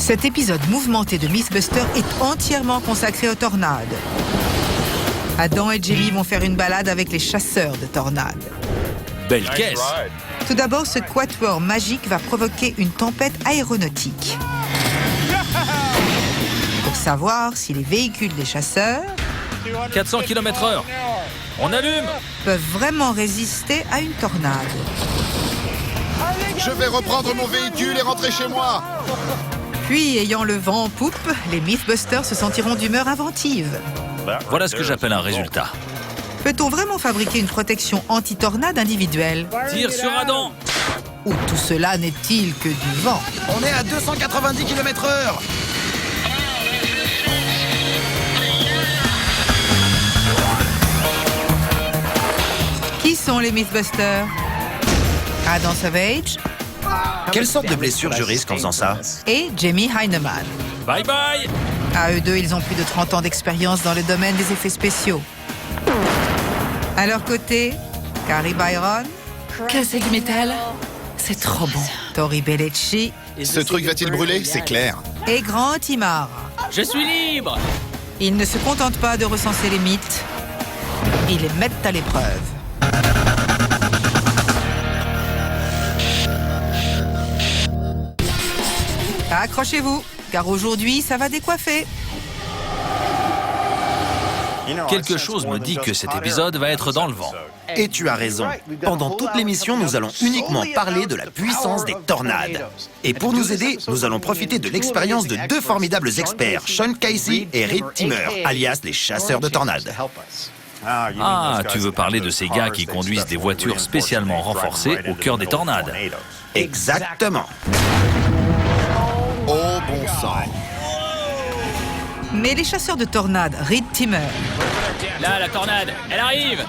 Cet épisode mouvementé de Mythbusters est entièrement consacré aux tornades. Adam et Jamie vont faire une balade avec les chasseurs de tornades. Belle caisse. Tout d'abord, ce quatuor magique va provoquer une tempête aéronautique. Pour savoir si les véhicules des chasseurs 400 km/h. On allume. peuvent vraiment résister à une tornade. Je vais reprendre mon véhicule et rentrer chez moi. Puis, ayant le vent en poupe, les Mythbusters se sentiront d'humeur inventive. Voilà ce que j'appelle un résultat. Peut-on vraiment fabriquer une protection anti-tornade individuelle? Tire sur Adam. Ou tout cela n'est-il que du vent? On est à 290 km/h. Qui sont les Mythbusters? Adam Savage Quelle sorte de blessure je risque en faisant ça? et Jamie Heineman. Bye bye. À eux deux, ils ont plus de 30 ans d'expérience dans le domaine des effets spéciaux. À leur côté, Carrie Byron, Casser du métal, c'est trop bon. Tori Bellecci Ce truc va-t-il brûler? C'est clair. et Grant Imara. Je suis libre. Ils ne se contentent pas de recenser les mythes, ils les mettent à l'épreuve. Accrochez-vous, car aujourd'hui, ça va décoiffer. Quelque chose me dit que cet épisode va être dans le vent. Et tu as raison. Pendant toute l'émission, nous allons uniquement parler de la puissance des tornades. Et pour nous aider, nous allons profiter de l'expérience de deux formidables experts, Sean Casey et Reed Timmer, alias les chasseurs de tornades. Ah, tu veux parler de ces gars qui conduisent des voitures spécialement renforcées au cœur des tornades. Exactement. Oh bon sang. Mais les chasseurs de tornades, Reed Timmer Là, la tornade, elle arrive.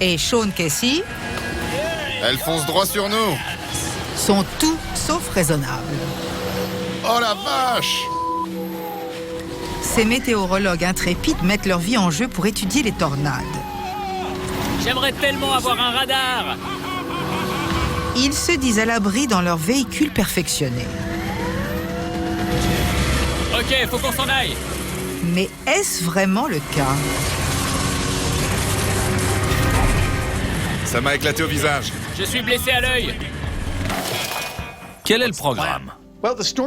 et Sean Casey, Elle fonce droit sur nous. sont tout sauf raisonnables. Oh la vache. Ces météorologues intrépides mettent leur vie en jeu pour étudier les tornades. J'aimerais tellement avoir un radar. Ils se disent à l'abri dans leur véhicule perfectionné. Ok, faut qu'on s'en aille. Mais est-ce vraiment le cas? Ça m'a éclaté au visage. Je suis blessé à l'œil. Quel est le programme?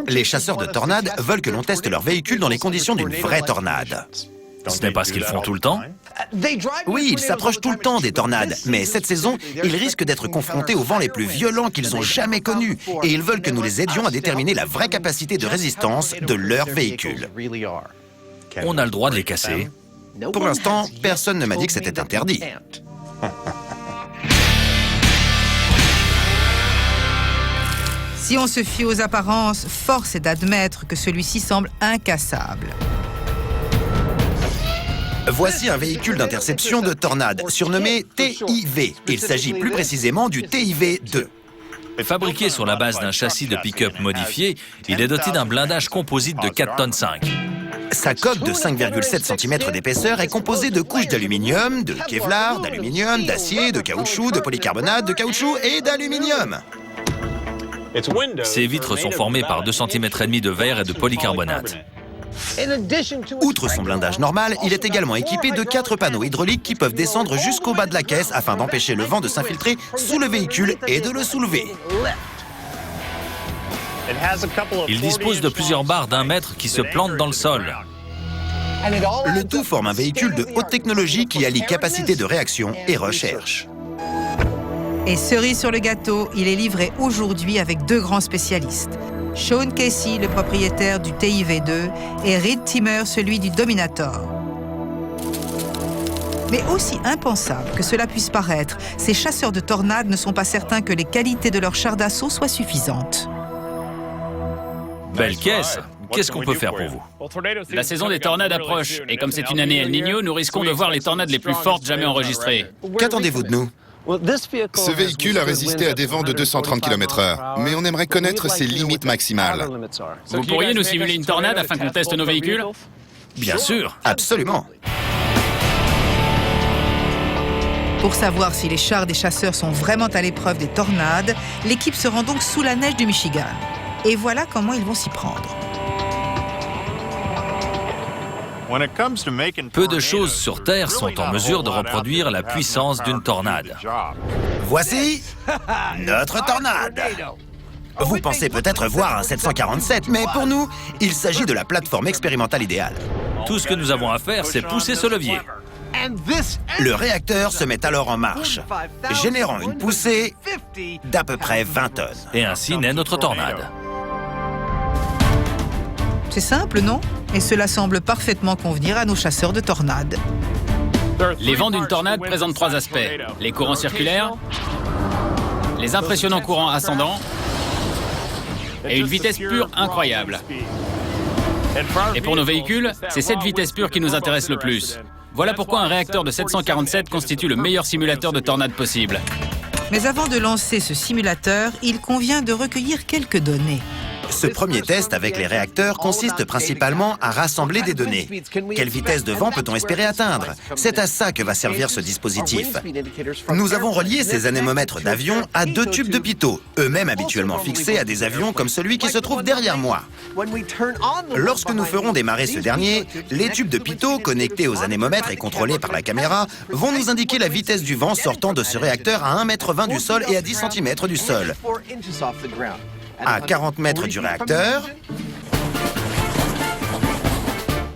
Les chasseurs de tornades veulent que l'on teste leur véhicule dans les conditions d'une vraie tornade. Ce n'est pas ce qu'ils font tout le temps? Oui, ils s'approchent tout le temps des tornades, mais cette saison, ils risquent d'être confrontés aux vents les plus violents qu'ils ont jamais connus, et ils veulent que nous les aidions à déterminer la vraie capacité de résistance de leur véhicule. On a le droit de les casser. Pour l'instant, personne ne m'a dit que c'était interdit. Si on se fie aux apparences, force est d'admettre que celui-ci semble incassable. Voici un véhicule d'interception de tornade, surnommé TIV. Il s'agit plus précisément du TIV-2. Fabriqué sur la base d'un châssis de pick-up modifié, il est doté d'un blindage composite de 4,5 tonnes. Sa coque de 5,7 cm d'épaisseur est composée de couches d'aluminium, de Kevlar, d'aluminium, d'acier, de caoutchouc, de polycarbonate, de caoutchouc et d'aluminium. Ces vitres sont formées par 2,5 cm de verre et de polycarbonate. Outre son blindage normal, il est également équipé de 4 panneaux hydrauliques qui peuvent descendre jusqu'au bas de la caisse afin d'empêcher le vent de s'infiltrer sous le véhicule et de le soulever. Il dispose de plusieurs barres d'1 mètre qui se plantent dans le sol. Le tout forme un véhicule de haute technologie qui allie capacité de réaction et recherche. Et cerise sur le gâteau, il est livré aujourd'hui avec deux grands spécialistes. Sean Casey, le propriétaire du TIV-2, et Reed Timmer, celui du Dominator. Mais aussi impensable que cela puisse paraître, ces chasseurs de tornades ne sont pas certains que les qualités de leur char d'assaut soient suffisantes. Belle caisse. Qu'est-ce qu'on peut faire pour vous? La saison des tornades approche, et comme c'est une année El Niño, nous risquons de voir les tornades les plus fortes jamais enregistrées. Qu'attendez-vous de nous? Ce véhicule a résisté à des vents de 230 km/h, mais on aimerait connaître ses limites maximales. Vous pourriez nous simuler une tornade afin qu'on teste nos véhicules? Bien sûr. Absolument. Pour savoir si les chars des chasseurs sont vraiment à l'épreuve des tornades, l'équipe se rend donc sous la neige du Michigan. Et voilà comment ils vont s'y prendre. Peu de choses sur Terre sont en mesure de reproduire la puissance d'une tornade. Voici notre tornade. Vous pensez peut-être voir un 747, mais pour nous, il s'agit de la plateforme expérimentale idéale. Tout ce que nous avons à faire, c'est pousser ce levier. Le réacteur se met alors en marche, générant une poussée d'à peu près 20 tonnes. Et ainsi naît notre tornade. C'est simple, non? Et cela semble parfaitement convenir à nos chasseurs de tornades. Les vents d'une tornade présentent trois aspects. Les courants circulaires, les impressionnants courants ascendants et une vitesse pure incroyable. Et pour nos véhicules, c'est cette vitesse pure qui nous intéresse le plus. Voilà pourquoi un réacteur de 747 constitue le meilleur simulateur de tornade possible. Mais avant de lancer ce simulateur, il convient de recueillir quelques données. Ce premier test avec les réacteurs consiste principalement à rassembler des données. Quelle vitesse de vent peut-on espérer atteindre? C'est à ça que va servir ce dispositif. Nous avons relié ces anémomètres d'avion à deux tubes de pitot, eux-mêmes habituellement fixés à des avions comme celui qui se trouve derrière moi. Lorsque nous ferons démarrer ce dernier, les tubes de pitot connectés aux anémomètres et contrôlés par la caméra vont nous indiquer la vitesse du vent sortant de ce réacteur à 1,20 m du sol et à 10 cm du sol. À 40 mètres du réacteur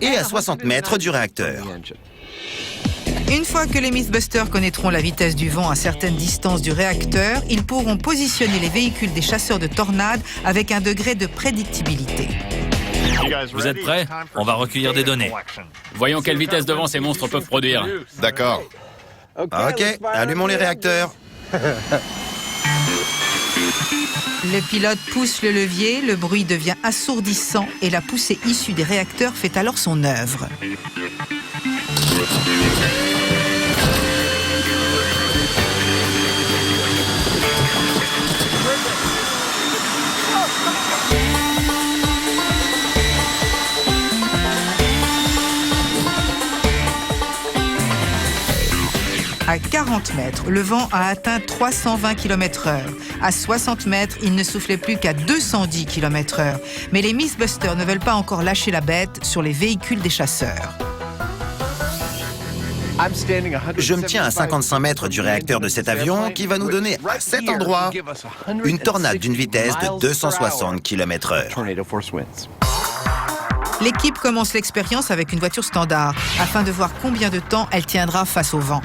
et à 60 mètres du réacteur. Une fois que les Mythbusters connaîtront la vitesse du vent à certaines distances du réacteur, ils pourront positionner les véhicules des chasseurs de tornades avec un degré de prédictibilité. Vous êtes prêts? On va recueillir des données. Voyons quelle vitesse de vent ces monstres peuvent produire. D'accord. Ok, allumons les réacteurs. Le pilote pousse le levier, le bruit devient assourdissant et la poussée issue des réacteurs fait alors son œuvre. À 40 mètres, le vent a atteint 320 km/h. À 60 mètres, il ne soufflait plus qu'à 210 km/h. Mais les Mythbusters ne veulent pas encore lâcher la bête sur les véhicules des chasseurs. Je me tiens à 55 mètres du réacteur de cet avion qui va nous donner à cet endroit une tornade d'une vitesse de 260 km/h. L'équipe commence l'expérience avec une voiture standard, afin de voir combien de temps elle tiendra face au vent.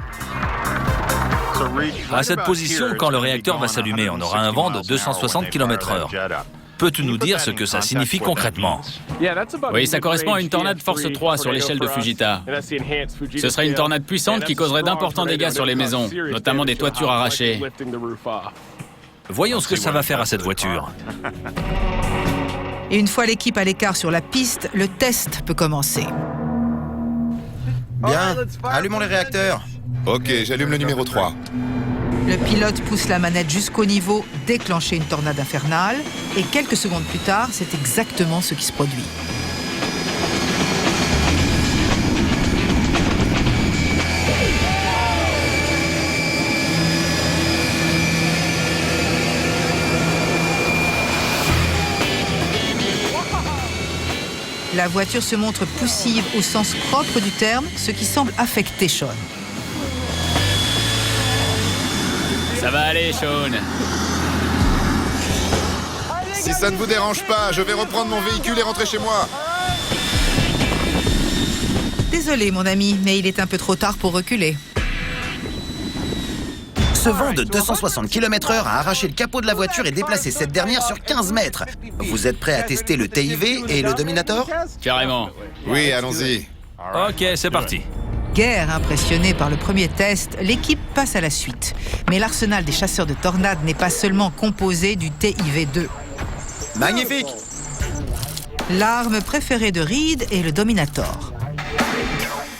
À cette position, quand le réacteur va s'allumer, on aura un vent de 260 km/h. Peux-tu nous dire ce que ça signifie concrètement? Oui, ça correspond à une tornade force 3 sur l'échelle de Fujita. Ce serait une tornade puissante qui causerait d'importants dégâts sur les maisons, notamment des toitures arrachées. Voyons ce que ça va faire à cette voiture. Et une fois l'équipe à l'écart sur la piste, le test peut commencer. Bien, allumons les réacteurs. Ok, j'allume le numéro 3. Le pilote pousse la manette jusqu'au niveau, déclencher une tornade infernale, et quelques secondes plus tard, c'est exactement ce qui se produit. La voiture se montre poussive au sens propre du terme, ce qui semble affecter Sean. Ça va aller, Sean. Si ça ne vous dérange pas, je vais reprendre mon véhicule et rentrer chez moi. Désolé, mon ami, mais il est un peu trop tard pour reculer. Ce vent de 260 km/h a arraché le capot de la voiture et déplacé cette dernière sur 15 mètres. Vous êtes prêts à tester le TIV et le Dominator? Carrément. Oui, allons-y. Ok, c'est parti. Guère impressionnée par le premier test, l'équipe passe à la suite. Mais l'arsenal des chasseurs de tornades n'est pas seulement composé du TIV-2. Magnifique! L'arme préférée de Reed est le Dominator.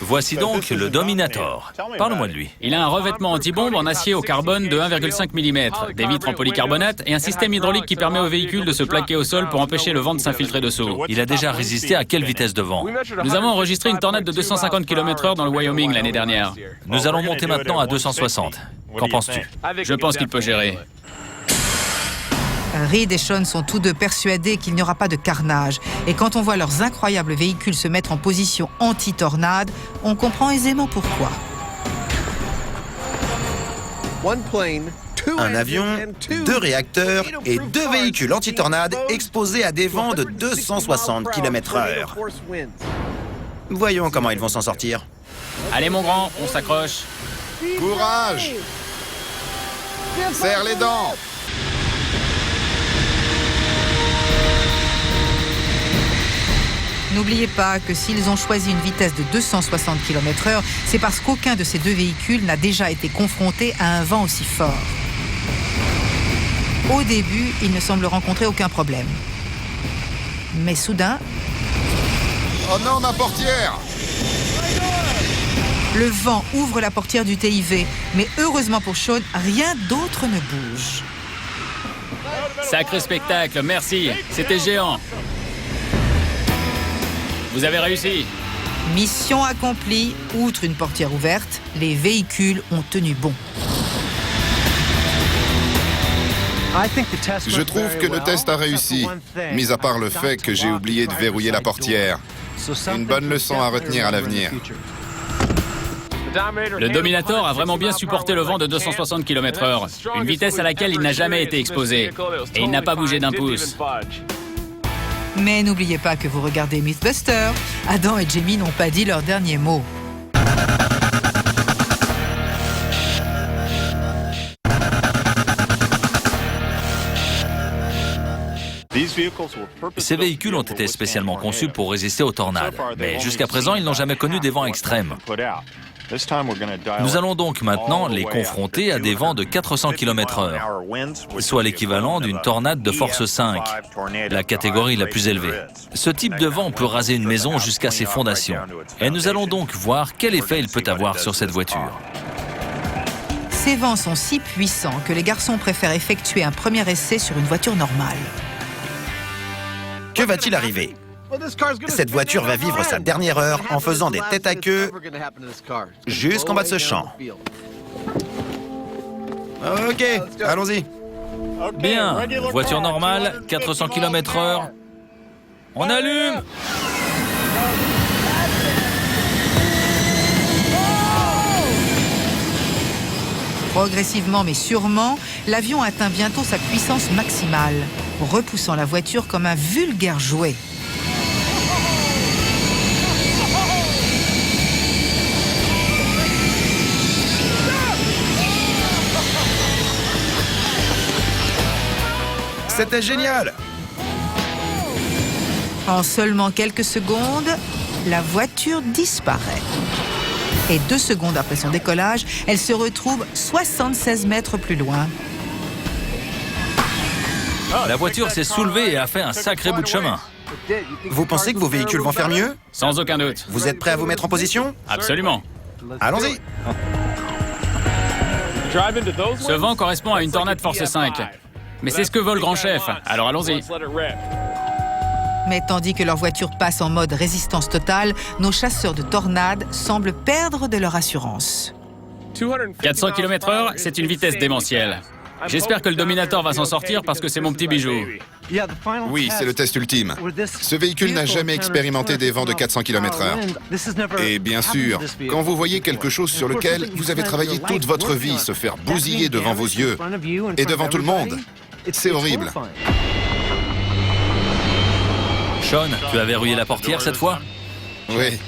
Voici donc le Dominator. Parle-moi de lui. Il a un revêtement anti-bombe en acier au carbone de 1,5 mm, des vitres en polycarbonate et un système hydraulique qui permet au véhicule de se plaquer au sol pour empêcher le vent de s'infiltrer dessous. Il a déjà résisté à quelle vitesse de vent? Nous avons enregistré une tornade de 250 km/h dans le Wyoming l'année dernière. Nous allons monter maintenant à 260. Qu'en penses-tu? Je pense qu'il peut gérer. Reed et Sean sont tous deux persuadés qu'il n'y aura pas de carnage. Et quand on voit leurs incroyables véhicules se mettre en position anti-tornade, on comprend aisément pourquoi. Un avion, 2 réacteurs et 2 véhicules anti-tornade exposés à des vents de 260 km/h. Voyons comment ils vont s'en sortir. Allez mon grand, on s'accroche. Courage! Serre les dents! N'oubliez pas que s'ils ont choisi une vitesse de 260 km/h, c'est parce qu'aucun de ces deux véhicules n'a déjà été confronté à un vent aussi fort. Au début, ils ne semblent rencontrer aucun problème. Mais soudain... Oh non, ma portière! Le vent ouvre la portière du TIV, mais heureusement pour Sean, rien d'autre ne bouge. Sacré spectacle, merci. C'était géant. Vous avez réussi. Mission accomplie. Outre une portière ouverte, les véhicules ont tenu bon. Je trouve que le test a réussi, mis à part le fait que j'ai oublié de verrouiller la portière. Une bonne leçon à retenir à l'avenir. Le Dominator a vraiment bien supporté le vent de 260 km/h, une vitesse à laquelle il n'a jamais été exposé. Et il n'a pas bougé d'un pouce. Mais n'oubliez pas que vous regardez Mythbusters. Adam et Jamie n'ont pas dit leur dernier mot. Ces véhicules ont été spécialement conçus pour résister aux tornades. Mais jusqu'à présent, ils n'ont jamais connu des vents extrêmes. Nous allons donc maintenant les confronter à des vents de 400 km/h, soit l'équivalent d'une tornade de force 5, la catégorie la plus élevée. Ce type de vent peut raser une maison jusqu'à ses fondations. Et nous allons donc voir quel effet il peut avoir sur cette voiture. Ces vents sont si puissants que les garçons préfèrent effectuer un premier essai sur une voiture normale. Que va-t-il arriver? Cette voiture va vivre sa dernière heure en faisant des têtes à queue jusqu'en bas de ce champ. Ok, allons-y. Bien, voiture normale, 400 km/h. On allume! Progressivement mais sûrement, l'avion atteint bientôt sa puissance maximale, repoussant la voiture comme un vulgaire jouet. C'était génial! En seulement quelques secondes, la voiture disparaît. Et 2 secondes après son décollage, elle se retrouve 76 mètres plus loin. La voiture s'est soulevée et a fait un sacré bout de chemin. Vous pensez que vos véhicules vont faire mieux? Sans aucun doute. Vous êtes prêts à vous mettre en position? Absolument. Allons-y! Ce vent correspond à une tornade force 5. Mais c'est ce que veut le grand chef, alors allons-y. Mais tandis que leur voiture passe en mode résistance totale, nos chasseurs de tornades semblent perdre de leur assurance. 400 km/h, c'est une vitesse démentielle. J'espère que le Dominator va s'en sortir parce que c'est mon petit bijou. Oui, c'est le test ultime. Ce véhicule n'a jamais expérimenté des vents de 400 km/h. Et bien sûr, quand vous voyez quelque chose sur lequel vous avez travaillé toute votre vie se faire bousiller devant vos yeux et devant tout le monde, c'est horrible. Sean, tu as verrouillé la portière cette fois? Oui.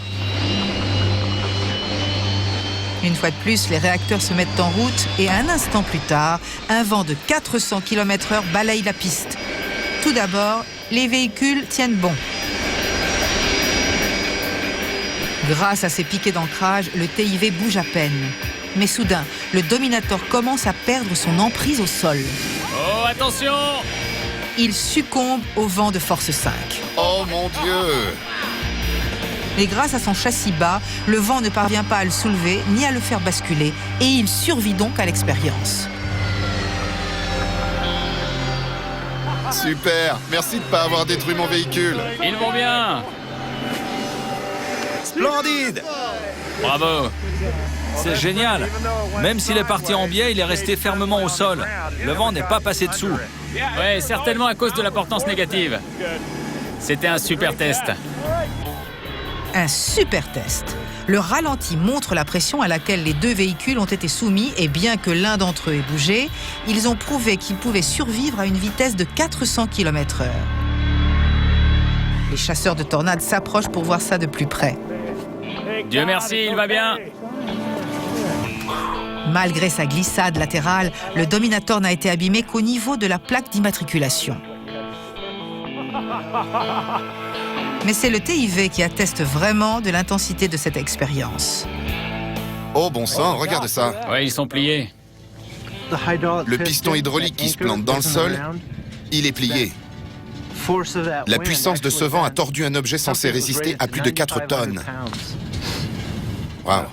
Une fois de plus, les réacteurs se mettent en route et un instant plus tard, un vent de 400 km/h balaye la piste. Tout d'abord, les véhicules tiennent bon. Grâce à ces piquets d'ancrage, le TIV bouge à peine. Mais soudain, le Dominator commence à perdre son emprise au sol. Oh, attention! Il succombe au vent de force 5. Oh mon Dieu! Mais grâce à son châssis bas, le vent ne parvient pas à le soulever ni à le faire basculer et il survit donc à l'expérience. Super! Merci de ne pas avoir détruit mon véhicule. Ils vont bien! Splendide! Bravo. C'est génial. Même s'il est parti en biais, il est resté fermement au sol. Le vent n'est pas passé dessous. Ouais, certainement à cause de la portance négative. C'était un super test. Un super test. Le ralenti montre la pression à laquelle les deux véhicules ont été soumis et bien que l'un d'entre eux ait bougé, ils ont prouvé qu'ils pouvaient survivre à une vitesse de 400 km/h. Les chasseurs de tornades s'approchent pour voir ça de plus près. Dieu merci, il va bien. Malgré sa glissade latérale, le Dominator n'a été abîmé qu'au niveau de la plaque d'immatriculation. Mais c'est le TIV qui atteste vraiment de l'intensité de cette expérience. Oh bon sang, regarde ça. Ouais, ils sont pliés. Le piston hydraulique qui se plante dans le sol, il est plié. La puissance de ce vent a tordu un objet censé résister à plus de 4 tonnes. Waouh.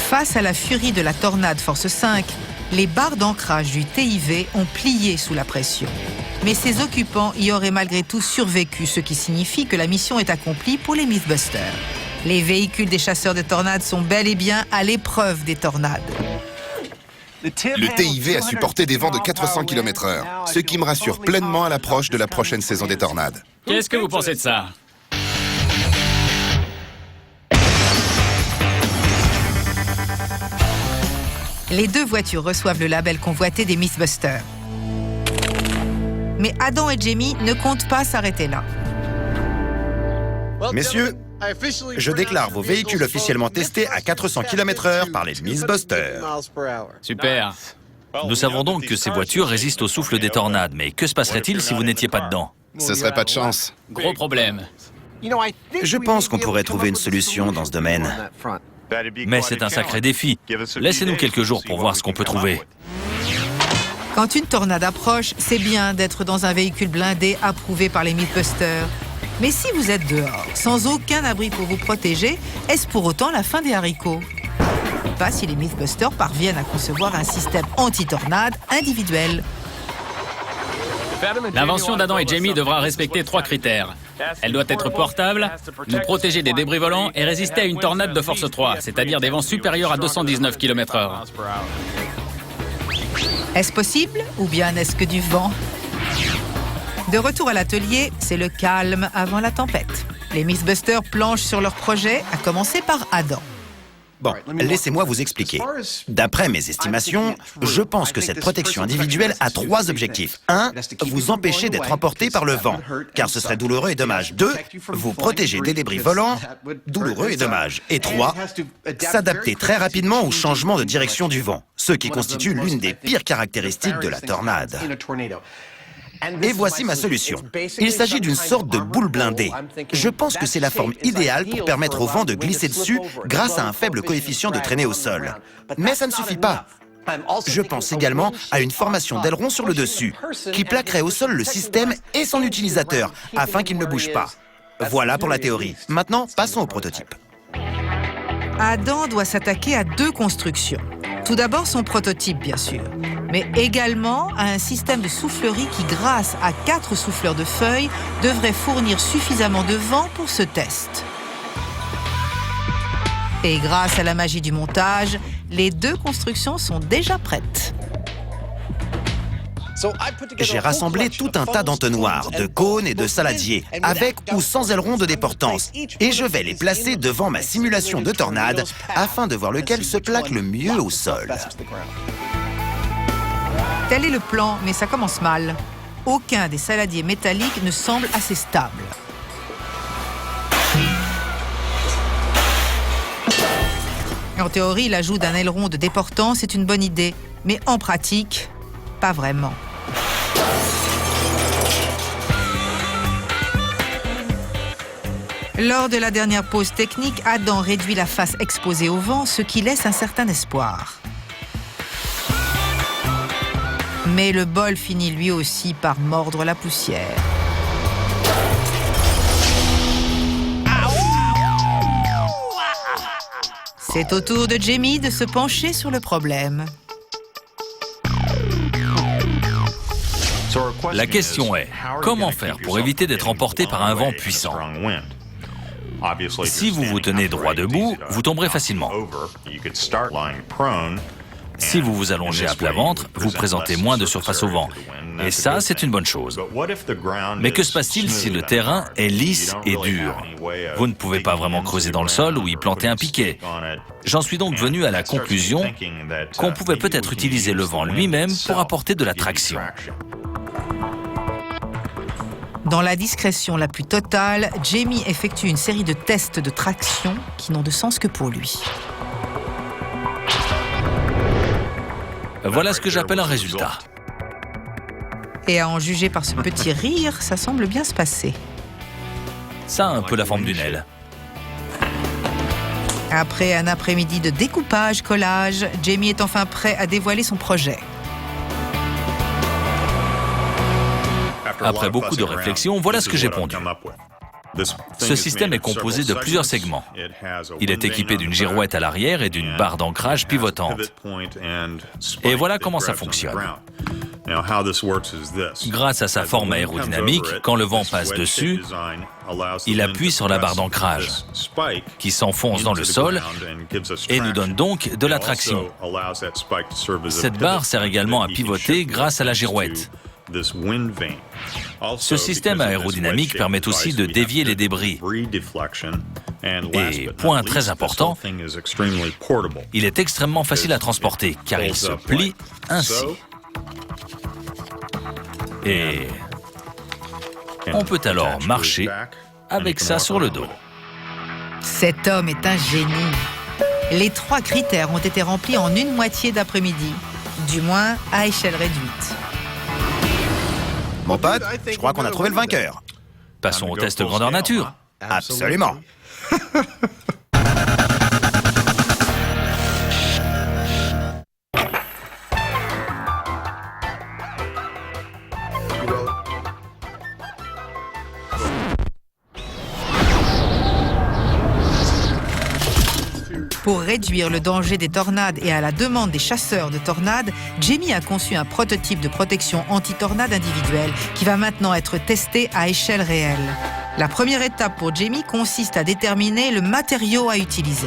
Face à la furie de la tornade Force 5, les barres d'ancrage du TIV ont plié sous la pression. Mais ses occupants y auraient malgré tout survécu, ce qui signifie que la mission est accomplie pour les Mythbusters. Les véhicules des chasseurs de tornades sont bel et bien à l'épreuve des tornades. Le TIV a supporté des vents de 400 km/h, ce qui me rassure pleinement à l'approche de la prochaine saison des tornades. Qu'est-ce que vous pensez de ça? Les deux voitures reçoivent le label convoité des Mythbusters. Mais Adam et Jamie ne comptent pas s'arrêter là. Messieurs, je déclare vos véhicules officiellement testés à 400 km/h par les Mythbusters. Super. Nous savons donc que ces voitures résistent au souffle des tornades, mais que se passerait-il si vous n'étiez pas dedans? Ce serait pas de chance. Gros problème. Je pense qu'on pourrait trouver une solution dans ce domaine. Mais c'est un sacré défi. Laissez-nous quelques jours pour voir ce qu'on peut trouver. Quand une tornade approche, c'est bien d'être dans un véhicule blindé approuvé par les Mythbusters. Mais si vous êtes dehors, sans aucun abri pour vous protéger, est-ce pour autant la fin des haricots? Pas si les Mythbusters parviennent à concevoir un système anti-tornade individuel. L'invention d'Adam et Jamie devra respecter 3 critères. Elle doit être portable, nous protéger des débris volants et résister à une tornade de force 3, c'est-à-dire des vents supérieurs à 219 km/h. Est-ce possible ou bien n'est-ce que du vent? De retour à l'atelier, c'est le calme avant la tempête. Les Mythbusters planchent sur leur projet, à commencer par Adam. Bon, laissez-moi vous expliquer. D'après mes estimations, je pense que cette protection individuelle a 3 objectifs. 1, vous empêcher d'être emporté par le vent, car ce serait douloureux et dommage. 2, vous protéger des débris volants, douloureux et dommage. Et 3, s'adapter très rapidement au changement de direction du vent, ce qui constitue l'une des pires caractéristiques de la tornade. Et voici ma solution. Il s'agit d'une sorte de boule blindée. Je pense que c'est la forme idéale pour permettre au vent de glisser dessus grâce à un faible coefficient de traînée au sol. Mais ça ne suffit pas. Je pense également à une formation d'aileron sur le dessus, qui plaquerait au sol le système et son utilisateur, afin qu'il ne bouge pas. Voilà pour la théorie. Maintenant, passons au prototype. Adam doit s'attaquer à 2 constructions. Tout d'abord son prototype, bien sûr, mais également à un système de soufflerie qui, grâce à 4 souffleurs de feuilles, devrait fournir suffisamment de vent pour ce test. Et grâce à la magie du montage, les 2 constructions sont déjà prêtes. J'ai rassemblé tout un tas d'entonnoirs, de cônes et de saladiers, avec ou sans aileron de déportance, et je vais les placer devant ma simulation de tornade afin de voir lequel se plaque le mieux au sol. Tel est le plan, mais ça commence mal. Aucun des saladiers métalliques ne semble assez stable. En théorie, l'ajout d'un aileron de déportance est une bonne idée, mais en pratique, pas vraiment. Lors de la dernière pause technique, Adam réduit la face exposée au vent, ce qui laisse un certain espoir. Mais le bol finit lui aussi par mordre la poussière. C'est au tour de Jamie de se pencher sur le problème. La question est, comment faire pour éviter d'être emporté par un vent puissant? Si vous vous tenez droit debout, vous tomberez facilement. Si vous vous allongez à plat ventre, vous présentez moins de surface au vent. Et ça, c'est une bonne chose. Mais que se passe-t-il si le terrain est lisse et dur? Vous ne pouvez pas vraiment creuser dans le sol ou y planter un piquet. J'en suis donc venu à la conclusion qu'on pouvait peut-être utiliser le vent lui-même pour apporter de la traction. Dans la discrétion la plus totale, Jamie effectue une série de tests de traction qui n'ont de sens que pour lui. Voilà ce que j'appelle un résultat. Et à en juger par ce petit rire, ça semble bien se passer. Ça a un peu la forme d'une aile. Après un après-midi de découpage, collage, Jamie est enfin prêt à dévoiler son projet. Après beaucoup de réflexion, voilà ce que j'ai pondu. Ce système est composé de plusieurs segments. Il est équipé d'une girouette à l'arrière et d'une barre d'ancrage pivotante. Et voilà comment ça fonctionne. Grâce à sa forme aérodynamique, quand le vent passe dessus, il appuie sur la barre d'ancrage, qui s'enfonce dans le sol et nous donne donc de la traction. Cette barre sert également à pivoter grâce à la girouette. Ce système aérodynamique permet aussi de dévier les débris. Et point très important, il est extrêmement facile à transporter car il se plie ainsi. Et on peut alors marcher avec ça sur le dos. Cet homme est un génie. Les 3 critères ont été remplis en une moitié d'après-midi, du moins à échelle réduite. Mon pote, je crois qu'on a trouvé le vainqueur. Passons au test grandeur nature. Absolument. Pour réduire le danger des tornades et à la demande des chasseurs de tornades, Jamie a conçu un prototype de protection anti-tornade individuelle qui va maintenant être testé à échelle réelle. La première étape pour Jamie consiste à déterminer le matériau à utiliser.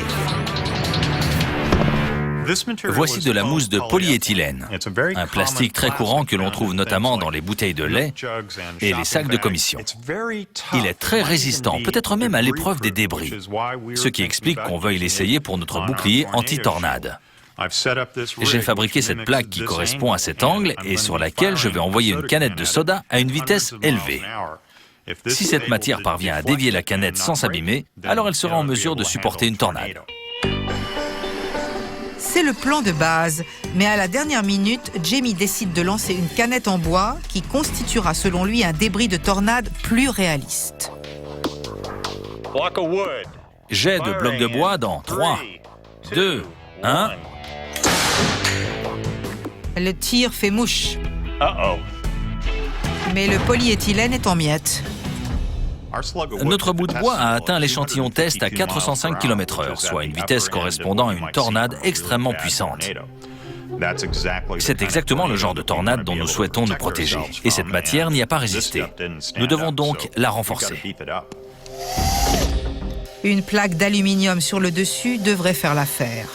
Voici de la mousse de polyéthylène, un plastique très courant que l'on trouve notamment dans les bouteilles de lait et les sacs de commission. Il est très résistant, peut-être même à l'épreuve des débris, ce qui explique qu'on veuille l'essayer pour notre bouclier anti-tornade. J'ai fabriqué cette plaque qui correspond à cet angle et sur laquelle je vais envoyer une canette de soda à une vitesse élevée. Si cette matière parvient à dévier la canette sans s'abîmer, alors elle sera en mesure de supporter une tornade. C'est le plan de base, mais à la dernière minute, Jamie décide de lancer une canette en bois qui constituera selon lui un débris de tornade plus réaliste. Jet de blocs de bois dans 3, 2, 1... Le tir fait mouche. Mais le polyéthylène est en miettes. Notre bout de bois a atteint l'échantillon test à 405 km/h, soit une vitesse correspondant à une tornade extrêmement puissante. C'est exactement le genre de tornade dont nous souhaitons nous protéger. Et cette matière n'y a pas résisté. Nous devons donc la renforcer. Une plaque d'aluminium sur le dessus devrait faire l'affaire.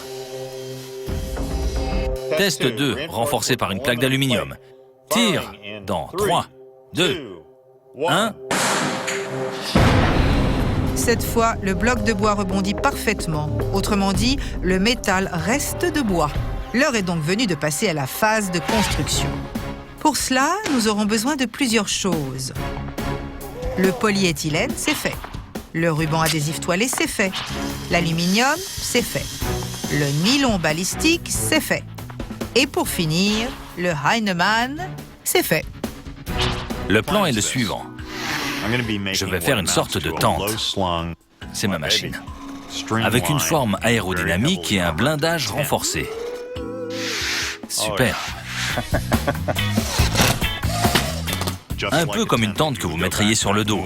Test 2, renforcé par une plaque d'aluminium. Tir dans 3, 2, 1... Cette fois, le bloc de bois rebondit parfaitement. Autrement dit, le métal reste de bois. L'heure est donc venue de passer à la phase de construction. Pour cela, nous aurons besoin de plusieurs choses. Le polyéthylène, c'est fait. Le ruban adhésif toilé, c'est fait. L'aluminium, c'est fait. Le nylon balistique, c'est fait. Et pour finir, le Heinemann, c'est fait. Le plan est le suivant. Je vais faire une sorte de tente. C'est ma machine. Avec une forme aérodynamique et un blindage renforcé. Super. Un peu comme une tente que vous mettriez sur le dos.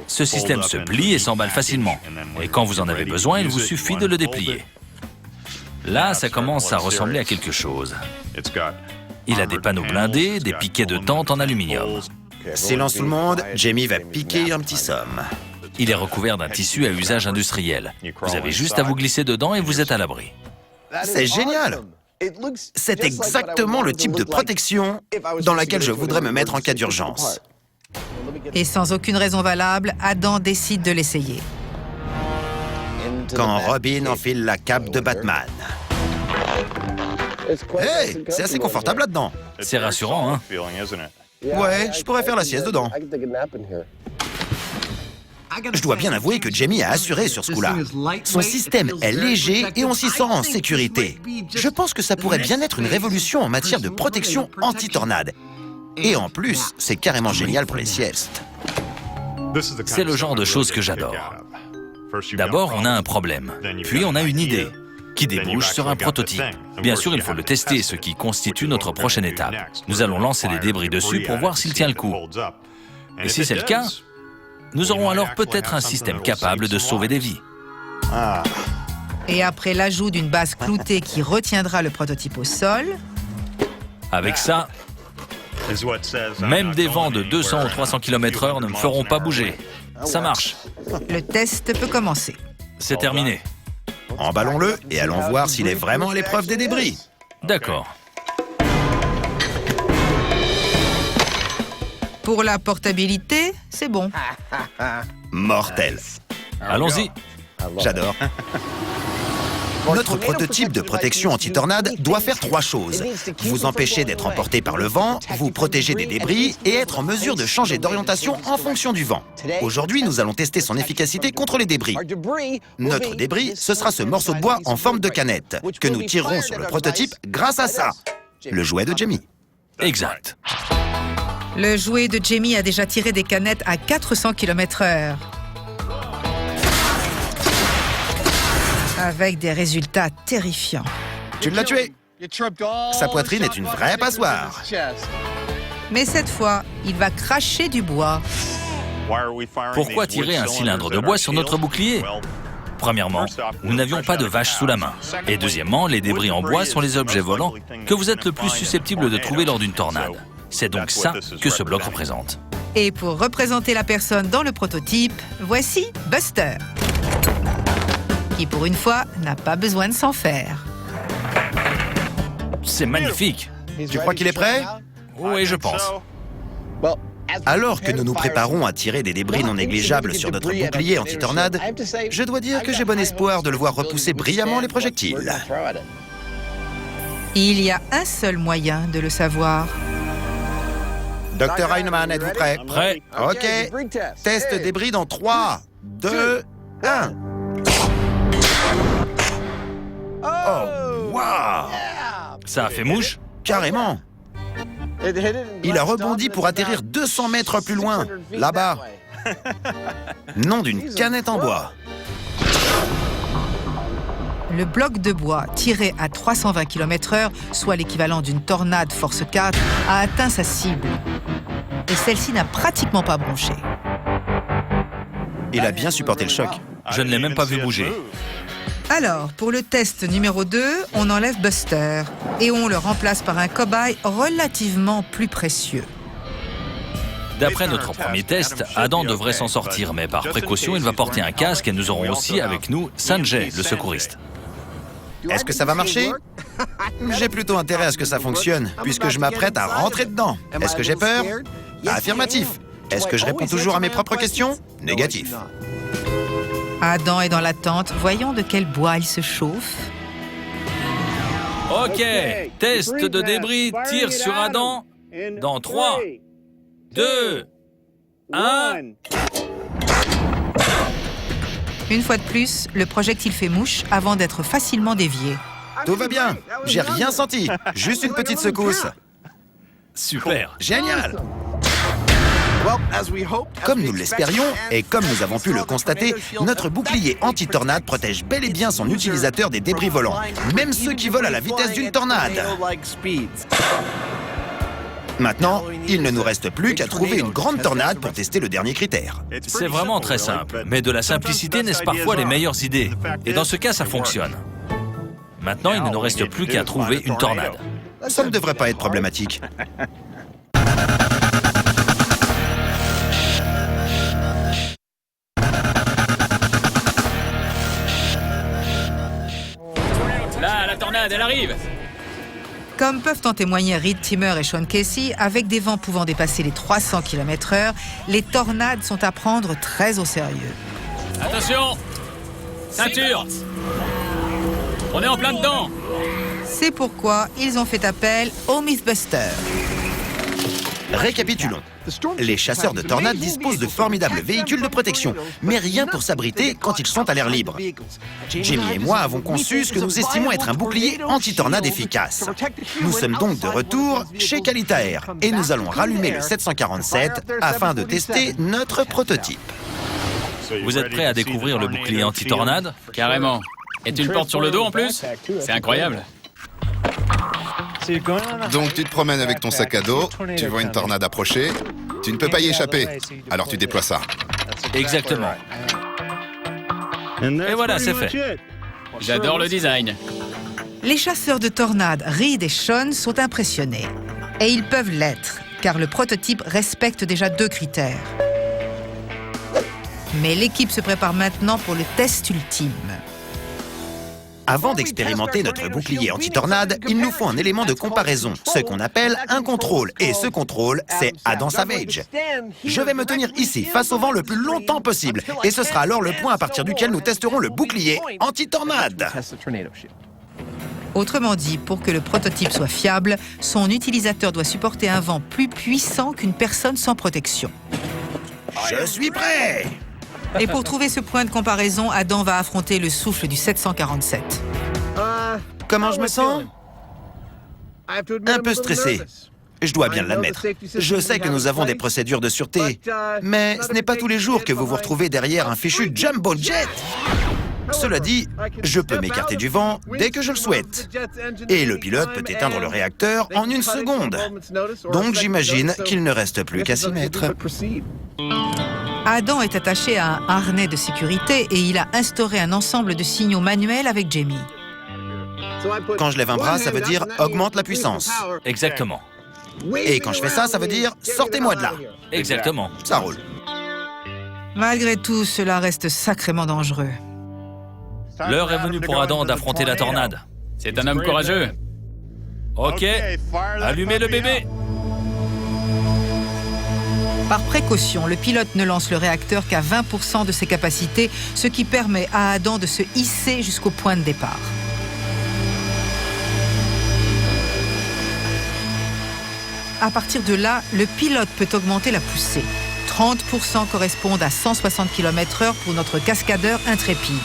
Ce système se plie et s'emballe facilement. Et quand vous en avez besoin, il vous suffit de le déplier. Là, ça commence à ressembler à quelque chose. Il a des panneaux blindés, des piquets de tente en aluminium. Silence tout le monde, Jamie va piquer un petit somme. Il est recouvert d'un tissu à usage industriel. Vous avez juste à vous glisser dedans et vous êtes à l'abri. C'est génial! C'est exactement le type de protection dans laquelle je voudrais me mettre en cas d'urgence. Et sans aucune raison valable, Adam décide de l'essayer. Quand Robin enfile la cape de Batman. Hey, c'est assez confortable là-dedans. C'est rassurant, hein? Ouais, je pourrais faire la sieste dedans. Je dois bien avouer que Jamie a assuré sur ce coup-là. Son système est léger et on s'y sent en sécurité. Je pense que ça pourrait bien être une révolution en matière de protection anti-tornade. Et en plus, c'est carrément génial pour les siestes. C'est le genre de choses que j'adore. D'abord, on a un problème, puis on a une idée, qui débouche sur un prototype. Bien sûr, il faut le tester, ce qui constitue notre prochaine étape. Nous allons lancer des débris dessus pour voir s'il tient le coup. Et si c'est le cas, nous aurons alors peut-être un système capable de sauver des vies. Et après l'ajout d'une base cloutée qui retiendra le prototype au sol, Avec ça, même des vents de 200 ou 300 km/h ne me feront pas bouger. Ça marche. le test peut commencer. C'est terminé. Emballons-le et allons voir s'il est vraiment à l'épreuve des débris. D'accord. Pour la portabilité, c'est bon. Mortel. Allons-y. J'adore. Notre prototype de protection anti-tornade doit faire 3 choses. Vous empêcher d'être emporté par le vent, vous protéger des débris et être en mesure de changer d'orientation en fonction du vent. Aujourd'hui, nous allons tester son efficacité contre les débris. Notre débris, ce sera ce morceau de bois en forme de canette, que nous tirerons sur le prototype grâce à ça. Le jouet de Jamie. Exact. Le jouet de Jamie a déjà tiré des canettes à 400 km/h. Avec des résultats terrifiants. Tu l'as tué. Sa poitrine est une vraie passoire. Mais cette fois, il va cracher du bois. Pourquoi tirer un cylindre de bois sur notre bouclier? Premièrement, nous n'avions pas de vache sous la main. Et deuxièmement, les débris en bois sont les objets volants que vous êtes le plus susceptible de trouver lors d'une tornade. C'est donc ça que ce bloc représente. Et pour représenter la personne dans le prototype, voici Buster, qui pour une fois n'a pas besoin de s'en faire. C'est magnifique. Tu crois qu'il est prêt? Oui, je pense. Alors que nous nous préparons à tirer des débris non négligeables sur notre bouclier anti-tornade, je dois dire que j'ai bon espoir de le voir repousser brillamment les projectiles. Il y a un seul moyen de le savoir. Dr Heinemann, êtes-vous prêt? Prêt? Ok. Test débris dans 3, 2, 1. Oh, waouh! Ça a fait mouche? Carrément! Il a rebondi pour atterrir 200 mètres plus loin, là-bas. Nom d'une canette en bois. Le bloc de bois, tiré à 320 km/h, soit l'équivalent d'une tornade force 4, a atteint sa cible. Et celle-ci n'a pratiquement pas bronché. Il a bien supporté le choc. Je ne l'ai même pas vu bouger. Alors, pour le test numéro 2, on enlève Buster et on le remplace par un cobaye relativement plus précieux. D'après notre premier test, Adam devrait s'en sortir, mais par précaution, il va porter un casque et nous aurons aussi avec nous Sanjay, le secouriste. Est-ce que ça va marcher? J'ai plutôt intérêt à ce que ça fonctionne, puisque je m'apprête à rentrer dedans. Est-ce que j'ai peur? Affirmatif. Est-ce que je réponds toujours à mes propres questions? Négatif. Adam est dans l'attente. Voyons de quel bois il se chauffe. Ok, test de débris, tir sur Adam dans 3, 2, 1... Une fois de plus, le projectile fait mouche avant d'être facilement dévié. Tout va bien. J'ai rien senti. Juste une petite secousse. Super. Génial. Comme nous l'espérions, et comme nous avons pu le constater, notre bouclier anti-tornade protège bel et bien son utilisateur des débris volants, même ceux qui volent à la vitesse d'une tornade. Maintenant, il ne nous reste plus qu'à trouver une grande tornade pour tester le dernier critère. C'est vraiment très simple, mais de la simplicité naissent parfois les meilleures idées. Et dans ce cas, ça fonctionne. Maintenant, il ne nous reste plus qu'à trouver une tornade. Ça ne devrait pas être problématique. Là, la tornade, elle arrive. Comme peuvent en témoigner Reed Timmer et Sean Casey, avec des vents pouvant dépasser les 300 km/h, les tornades sont à prendre très au sérieux. Attention, ceinture. On est en plein dedans. C'est pourquoi ils ont fait appel aux Mythbusters. Récapitulons. Les chasseurs de tornades disposent de formidables véhicules de protection, mais rien pour s'abriter quand ils sont à l'air libre. Jamie et moi avons conçu ce que nous estimons être un bouclier anti-tornade efficace. Nous sommes donc de retour chez Qualitaire et nous allons rallumer le 747 afin de tester notre prototype. Vous êtes prêts à découvrir le bouclier anti-tornade? Carrément. Et tu le portes sur le dos en plus? C'est incroyable. Donc tu te promènes avec ton sac à dos, tu vois une tornade approcher, tu ne peux pas y échapper, alors tu déploies ça. Exactement. Et voilà, c'est fait. J'adore le design. Les chasseurs de tornades Reed et Sean sont impressionnés. Et ils peuvent l'être, car le prototype respecte déjà 2 critères. Mais l'équipe se prépare maintenant pour le test ultime. Avant d'expérimenter notre bouclier anti-tornade, il nous faut un élément de comparaison, ce qu'on appelle un contrôle. Et ce contrôle, c'est Adam Savage. Je vais me tenir ici, face au vent le plus longtemps possible. Et ce sera alors le point à partir duquel nous testerons le bouclier anti-tornade. Autrement dit, pour que le prototype soit fiable, son utilisateur doit supporter un vent plus puissant qu'une personne sans protection. Je suis prêt! Et pour trouver ce point de comparaison, Adam va affronter le souffle du 747. Comment je me sens? Un peu stressé. Je dois bien l'admettre. Je sais que nous avons des procédures de sûreté, mais ce n'est pas tous les jours que vous vous retrouvez derrière un fichu jumbo jet. Cela dit, je peux m'écarter du vent dès que je le souhaite. Et le pilote peut éteindre le réacteur en 1 seconde. Donc j'imagine qu'il ne reste plus qu'à s'y mettre. Adam est attaché à un harnais de sécurité et il a instauré un ensemble de signaux manuels avec Jamie. Quand je lève un bras, ça veut dire augmente la puissance. Exactement. Et quand je fais ça, ça veut dire sortez-moi de là. Exactement. Ça roule. Malgré tout, cela reste sacrément dangereux. L'heure est venue pour Adam d'affronter la tornade. C'est un homme courageux. Ok, allumez le bébé. Par précaution, le pilote ne lance le réacteur qu'à 20% de ses capacités, ce qui permet à Adam de se hisser jusqu'au point de départ. À partir de là, le pilote peut augmenter la poussée. 30% correspondent à 160 km/h pour notre cascadeur intrépide.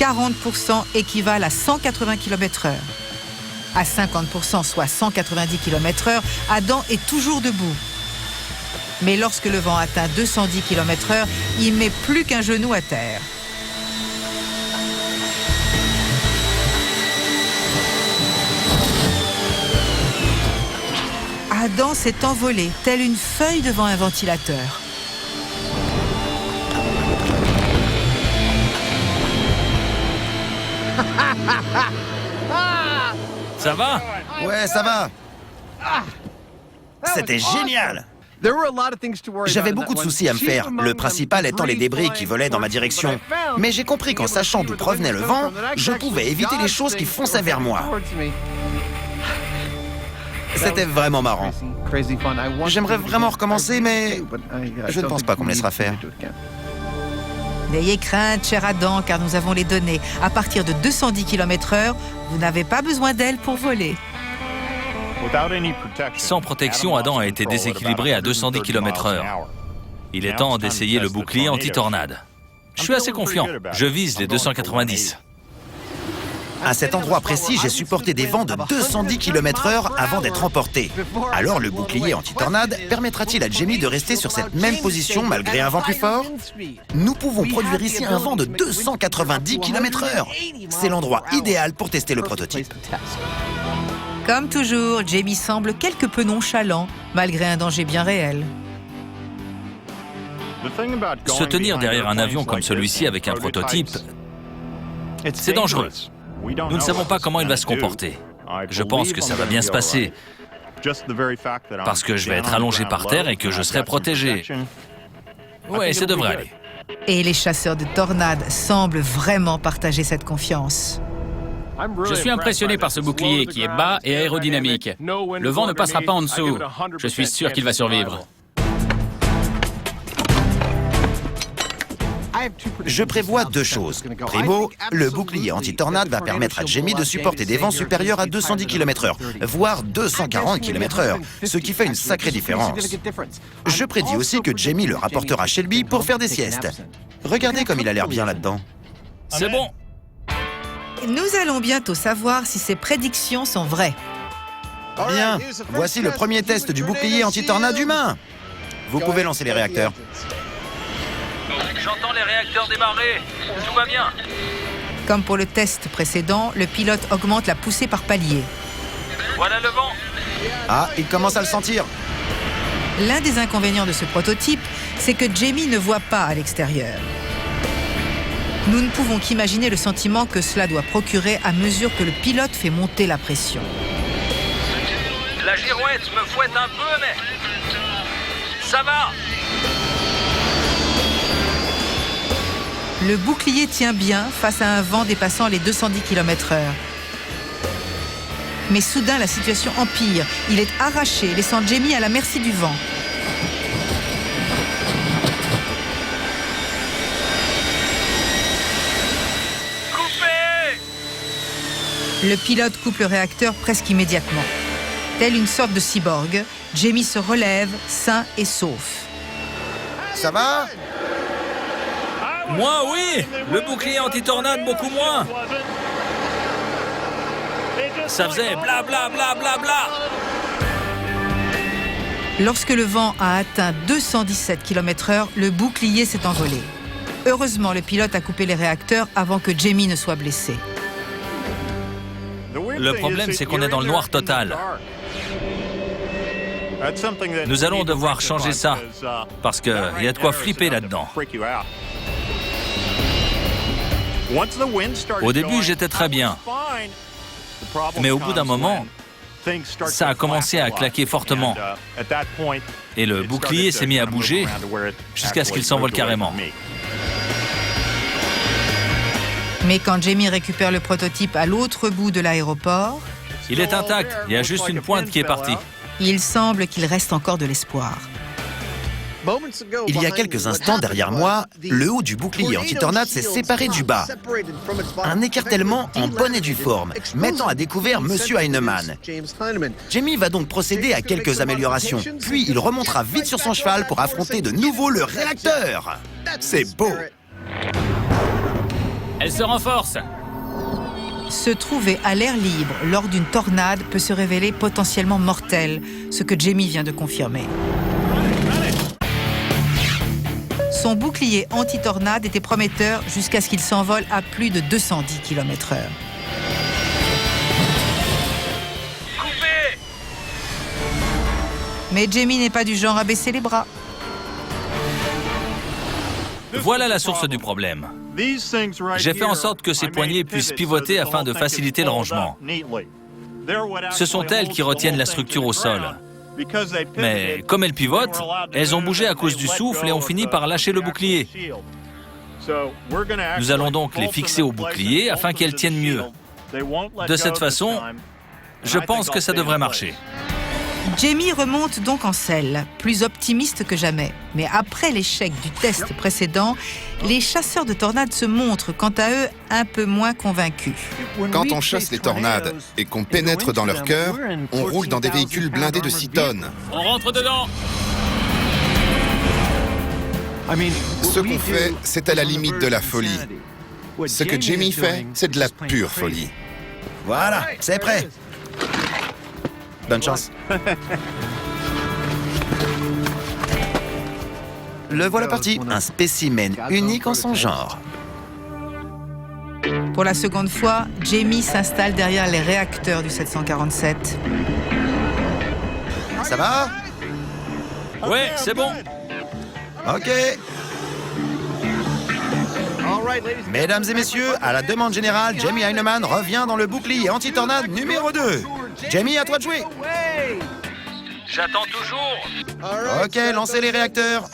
40% équivalent à 180 km/h. À 50%, soit 190 km/h, Adam est toujours debout. Mais lorsque le vent atteint 210 km/h, il met plus qu'un genou à terre. Adam s'est envolé, tel une feuille devant un ventilateur. Ça va? Ouais, ça va. C'était génial. J'avais beaucoup de soucis à me faire, le principal étant les débris qui volaient dans ma direction. Mais j'ai compris qu'en sachant d'où provenait le vent, je pouvais éviter les choses qui fonçaient vers moi. C'était vraiment marrant. J'aimerais vraiment recommencer, mais je ne pense pas qu'on me laissera faire. N'ayez crainte, cher Adam, car nous avons les données. À partir de 210 km/h, vous n'avez pas besoin d'elle pour voler. Sans protection, Adam a été déséquilibré à 210 km/h. Il est temps d'essayer le bouclier anti-tornade. Je suis assez confiant. Je vise les 290. À cet endroit précis, j'ai supporté des vents de 210 km/h avant d'être emporté. Alors le bouclier anti-tornade permettra-t-il à Jamie de rester sur cette même position malgré un vent plus fort? Nous pouvons produire ici un vent de 290 km/h. C'est l'endroit idéal pour tester le prototype. Comme toujours, Jamie semble quelque peu nonchalant, malgré un danger bien réel. Se tenir derrière un avion comme celui-ci avec un prototype, c'est dangereux. Nous ne savons pas comment il va se comporter. Je pense que ça va bien se passer, parce que je vais être allongé par terre et que je serai protégé. Oui, ça devrait aller. Et les chasseurs de tornades semblent vraiment partager cette confiance. Je suis impressionné par ce bouclier qui est bas et aérodynamique. Le vent ne passera pas en dessous. Je suis sûr qu'il va survivre. Je prévois deux choses. Primo, le bouclier anti-tornade va permettre à Jamie de supporter des vents supérieurs à 210 km/h, voire 240 km/h, ce qui fait une sacrée différence. Je prédis aussi que Jamie le rapportera chez lui pour faire des siestes. Regardez comme il a l'air bien là-dedans. C'est bon. Nous allons bientôt savoir si ces prédictions sont vraies. Bien, voici le premier test du bouclier anti-tornade humain. Vous pouvez lancer les réacteurs. J'entends les réacteurs démarrer. Tout va bien. Comme pour le test précédent, le pilote augmente la poussée par palier. Voilà le vent. Ah, il commence à le sentir. L'un des inconvénients de ce prototype, c'est que Jamie ne voit pas à l'extérieur. Nous ne pouvons qu'imaginer le sentiment que cela doit procurer à mesure que le pilote fait monter la pression. La girouette me fouette un peu, mais ça va. Le bouclier tient bien face à un vent dépassant les 210 km/h. Mais soudain, la situation empire. Il est arraché, laissant Jamie à la merci du vent. Coupé. Le pilote coupe le réacteur presque immédiatement. Tel une sorte de cyborg, Jamie se relève, sain et sauf. Ça va? Moi, oui. Le bouclier anti-tornade, beaucoup moins. Ça faisait bla bla bla bla bla. Lorsque le vent a atteint 217 km/h, le bouclier s'est envolé. Heureusement, le pilote a coupé les réacteurs avant que Jamie ne soit blessé. Le problème, c'est qu'on est dans le noir total. Nous allons devoir changer ça, parce qu'il y a de quoi flipper là-dedans. Au début, j'étais très bien. Mais au bout d'un moment, ça a commencé à claquer fortement. Et le bouclier s'est mis à bouger jusqu'à ce qu'il s'envole carrément. Mais quand Jamie récupère le prototype à l'autre bout de l'aéroport, Il est intact, il y a juste une pointe qui est partie. il semble qu'il reste encore de l'espoir. Il y a quelques instants, derrière moi, le haut du bouclier anti-tornade s'est séparé du bas. Un écartèlement en bonne et due forme, mettant à découvert Monsieur Heinemann. Jamie va donc procéder à quelques améliorations, puis il remontera vite sur son cheval pour affronter de nouveau le réacteur. C'est beau. Elle se renforce. Se trouver à l'air libre lors d'une tornade peut se révéler potentiellement mortel, ce que Jamie vient de confirmer. Son bouclier anti-tornade était prometteur jusqu'à ce qu'il s'envole à plus de 210 km/h. Coupé. Mais Jamie n'est pas du genre à baisser les bras. Voilà la source du problème. J'ai fait en sorte que ces poignées puissent pivoter afin de faciliter le rangement. Ce sont elles qui retiennent la structure au sol. Mais comme elles pivotent, elles ont bougé à cause du souffle et ont fini par lâcher le bouclier. Nous allons donc les fixer au bouclier afin qu'elles tiennent mieux. De cette façon, je pense que ça devrait marcher. Jamie remonte donc en selle, plus optimiste que jamais. Mais après l'échec du test précédent, les chasseurs de tornades se montrent, quant à eux, un peu moins convaincus. Quand on chasse les tornades et qu'on pénètre dans leur cœur, on roule dans des véhicules blindés de 6 tonnes. On rentre dedans. Ce qu'on fait, c'est à la limite de la folie. Ce que Jamie fait, c'est de la pure folie. Voilà, c'est prêt. Bonne chance. Le voilà parti, un spécimen unique en son genre. Pour la seconde fois, Jamie s'installe derrière les réacteurs du 747. Ça va? Ouais, c'est bon. Ok. Mesdames et messieurs, à la demande générale, Jamie Heineman revient dans le bouclier anti-tornade numéro 2. Jamie, à toi de jouer. J'attends toujours. Ok, lancez les réacteurs.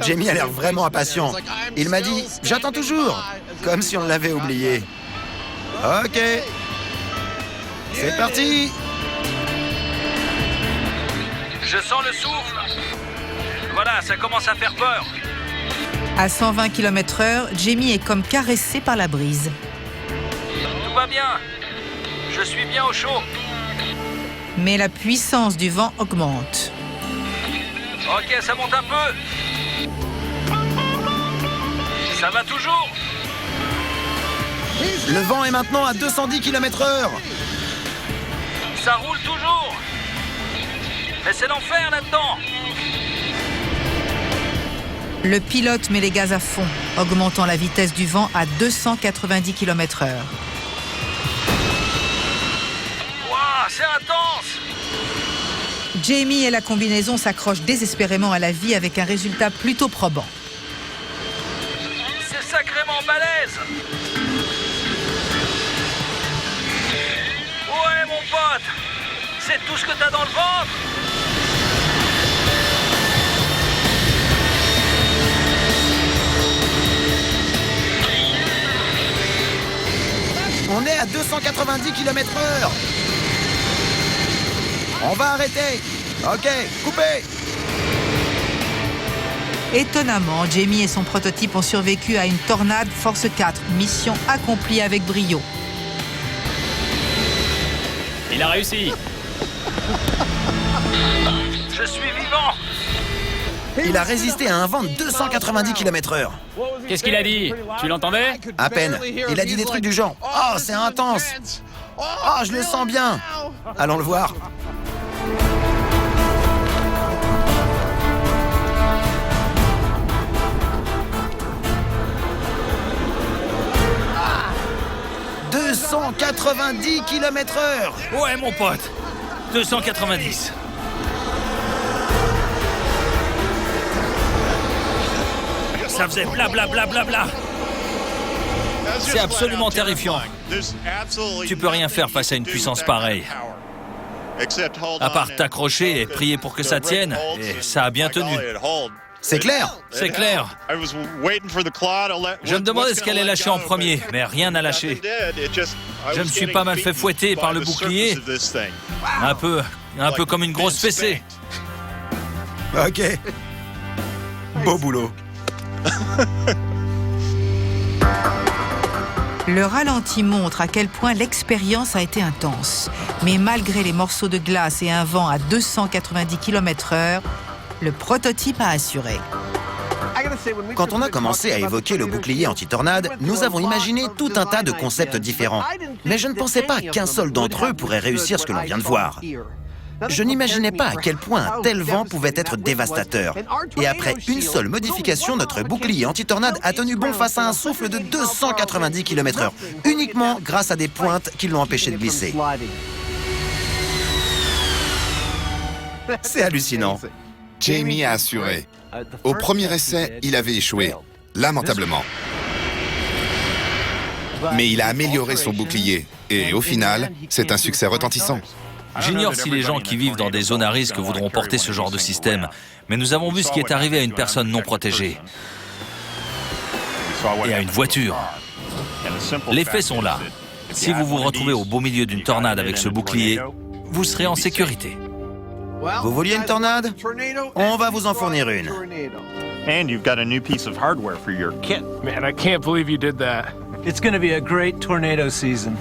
Jamie a l'air vraiment impatient. Il m'a dit « J'attends toujours », comme si on l'avait oublié. Ok. C'est parti. Je sens le souffle. Voilà, ça commence à faire peur. À 120 km/h, Jamie est comme caressé par la brise. Tout va bien. Je suis bien au chaud. Mais la puissance du vent augmente. Ok, ça monte un peu. Ça va toujours. Le vent est maintenant à 210 km/h. Ça roule toujours. Mais c'est l'enfer là-dedans. Le pilote met les gaz à fond, augmentant la vitesse du vent à 290 km/h. Waouh, c'est intense. Jamie et la combinaison s'accrochent désespérément à la vie avec un résultat plutôt probant. C'est sacrément balèze. Ouais, mon pote. C'est tout ce que t'as dans le ventre. On est à 290 km/h. On va arrêter. Ok, coupez. Étonnamment, Jamie et son prototype ont survécu à une tornade Force 4, mission accomplie avec brio. Il a réussi. Je suis vivant. Il a résisté à un vent de 290 km/h. Qu'est-ce qu'il a dit? Tu l'entendais? À peine. Il a dit des trucs du genre « Oh, c'est intense !»« Oh, je le sens bien !» Allons le voir. « 290 km/h. Ouais, mon pote. 290. Ça faisait blablabla. C'est absolument terrifiant. Tu peux rien faire face à une puissance pareille. À part t'accrocher et prier pour que ça tienne, et ça a bien tenu. C'est clair. C'est clair. Je me demandais ce qu'elle allait lâcher en premier, mais rien n'a lâché. Je me suis pas mal fait fouetter par le bouclier. Un peu comme une grosse fessée. Ok. Beau boulot. Le ralenti montre à quel point l'expérience a été intense. Mais malgré les morceaux de glace et un vent à 290 km/h, le prototype a assuré. Quand on a commencé à évoquer le bouclier anti-tornade, nous avons imaginé tout un tas de concepts différents. Mais je ne pensais pas qu'un seul d'entre eux pourrait réussir ce que l'on vient de voir. Je n'imaginais pas à quel point un tel vent pouvait être dévastateur. Et après une seule modification, notre bouclier anti-tornade a tenu bon face à un souffle de 290 km/h, uniquement grâce à des pointes qui l'ont empêché de glisser. C'est hallucinant. Jamie a assuré. Au premier essai, il avait échoué, lamentablement. Mais il a amélioré son bouclier. Et au final, c'est un succès retentissant. J'ignore si les gens qui vivent dans des zones à risque voudront porter ce genre de système, mais nous avons vu ce qui est arrivé à une personne non protégée et à une voiture. Les faits sont là. Si vous vous retrouvez au beau milieu d'une tornade avec ce bouclier, vous serez en sécurité. Vous vouliez une tornade? On va vous en fournir une. And you've got a new piece of hardware for your kit. Man, I can't believe you did that. It's going to be a great tornado season.